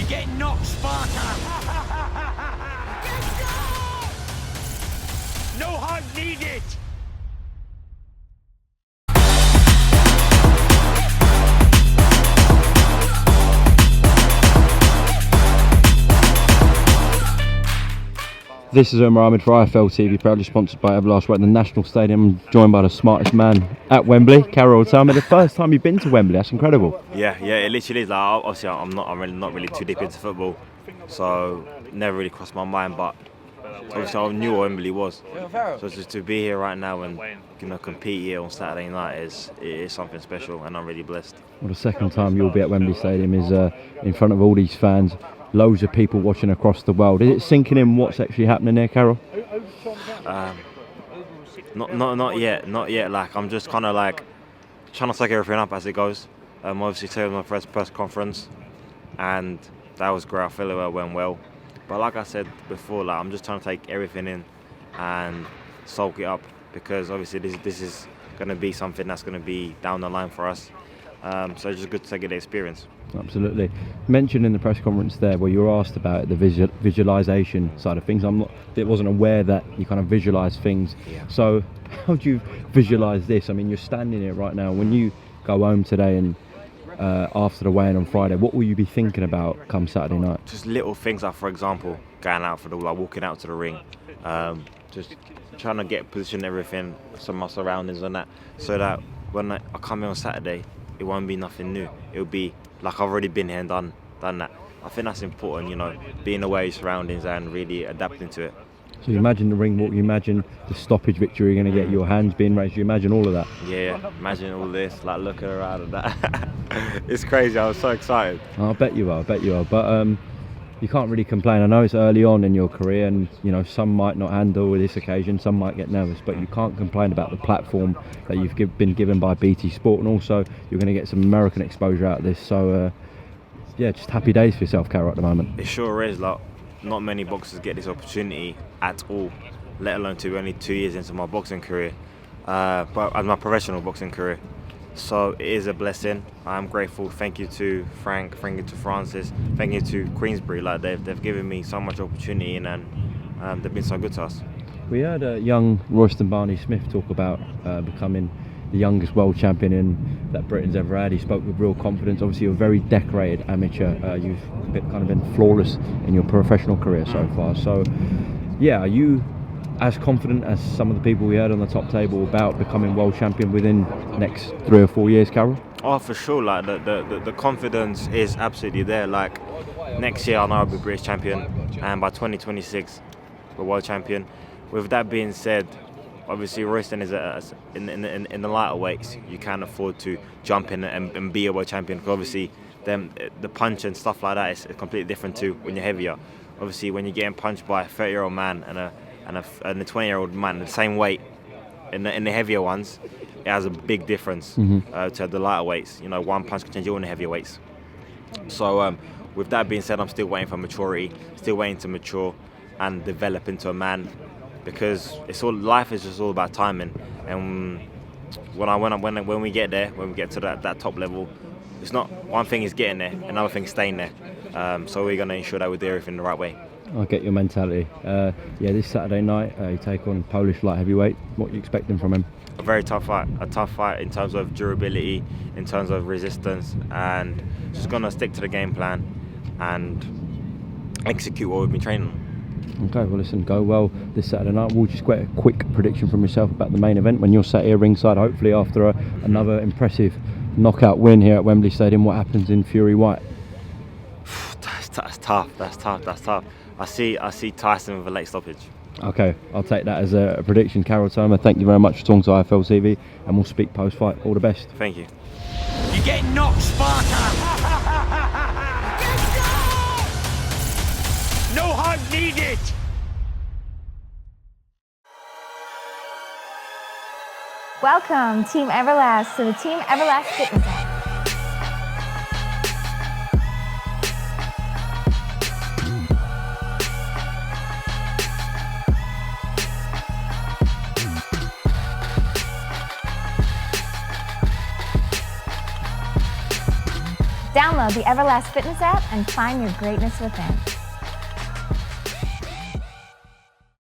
get knocked, Sparta! No hug needed! This is Omar Ahmed for IFL TV, proudly sponsored by Everlast. We're at the National Stadium, joined by the smartest man at Wembley, Karol Itauma. The first time you've been to Wembley, that's incredible. Yeah, it literally is. Like, obviously, I'm not really too deep into football, so never really crossed my mind. But obviously, I knew what Wembley was. So just to be here right now and compete here on Saturday night is something special, and I'm really blessed. Well, the second time you'll be at Wembley Stadium is in front of all these fans. Loads of people watching across the world. Is it sinking in what's actually happening there, Karol? Not yet. Like, I'm just kind of like trying to soak everything up as it goes. Obviously, today was my first press conference, and that was great. I feel it went well. But like I said before, like, I'm just trying to take everything in and soak it up, because obviously this is going to be something that's going to be down the line for us. So it's just good to take the experience. Absolutely. Mentioned in the press conference there where you were asked about the visualization side of things. I wasn't aware that you kind of visualize things. Yeah. So how do you visualize this? I mean, you're standing here right now. When you go home today and after the weigh-in on Friday, what will you be thinking about come Saturday night? Just little things, like, for example, going out for walking out to the ring, just trying to get position everything, some of my surroundings and that, so that when I come in on Saturday, it won't be nothing new. It'll be like I've already been here and done that. I think that's important, being aware of your surroundings and really adapting to it. So you imagine the ring walk, you imagine the stoppage victory you're going to get, your hands being raised, you imagine all of that? Yeah, imagine all this, like looking around and that. It's crazy, I was so excited. I bet you are. But you can't really complain. I know it's early on in your career and some might not handle this occasion, some might get nervous, but you can't complain about the platform that you've been given by BT Sport, and also you're going to get some American exposure out of this. So just happy days for yourself, Karol, at the moment. It sure is. Like, not many boxers get this opportunity at all, let alone only 2 years into my boxing career, but as my professional boxing career. So it is a blessing. I'm grateful. Thank you to Frank, thank you to Francis, thank you to Queensbury. Like, they've given me so much opportunity, and they've been so good to us. We heard young Royston Barney-Smith talk about becoming the youngest world champion that Britain's ever had. He spoke with real confidence. Obviously, you're a very decorated amateur. You've kind of been flawless in your professional career so far. So, are you as confident as some of the people we heard on the top table about becoming world champion within the next 3 or 4 years, Karol? Oh, for sure. Like, the confidence is absolutely there. Like, next year I know I'll be British champion, and by 2026 we're world champion. With that being said, obviously Royston is in the lighter weights. You can't afford to jump in and be a world champion, because obviously the punch and stuff like that is completely different to when you're heavier. Obviously, when you're getting punched by a 30-year-old man and a 20-year-old man the same weight, in the heavier ones, it has a big difference to the lighter weights. One punch can change all in the heavier weights. So with that being said, I'm still waiting for maturity, still waiting to mature and develop into a man, because life is just all about timing. And when we get there, when we get to that top level, it's not one thing is getting there, another thing is staying there. So we're going to ensure that we do everything the right way. I get your mentality. This Saturday night you take on Polish light heavyweight. What are you expecting from him? A very tough fight in terms of durability, in terms of resistance, and just going to stick to the game plan and execute what we've been training on. Okay, well listen, go well this Saturday night. We'll just get a quick prediction from yourself about the main event when you're sat here ringside, hopefully after another impressive knockout win here at Wembley Stadium. What happens in Fury Whyte? That's tough. I see Tyson with a late stoppage. Okay, I'll take that as a prediction. Karol Itauma, thank you very much for talking to IFL TV, and we'll speak post-fight. All the best. Thank you. You get knocked, Sparta! No hug needed! Welcome, Team Everlast, to the Team Everlast Fitness app. Download Download the Everlast Fitness app and find your greatness within.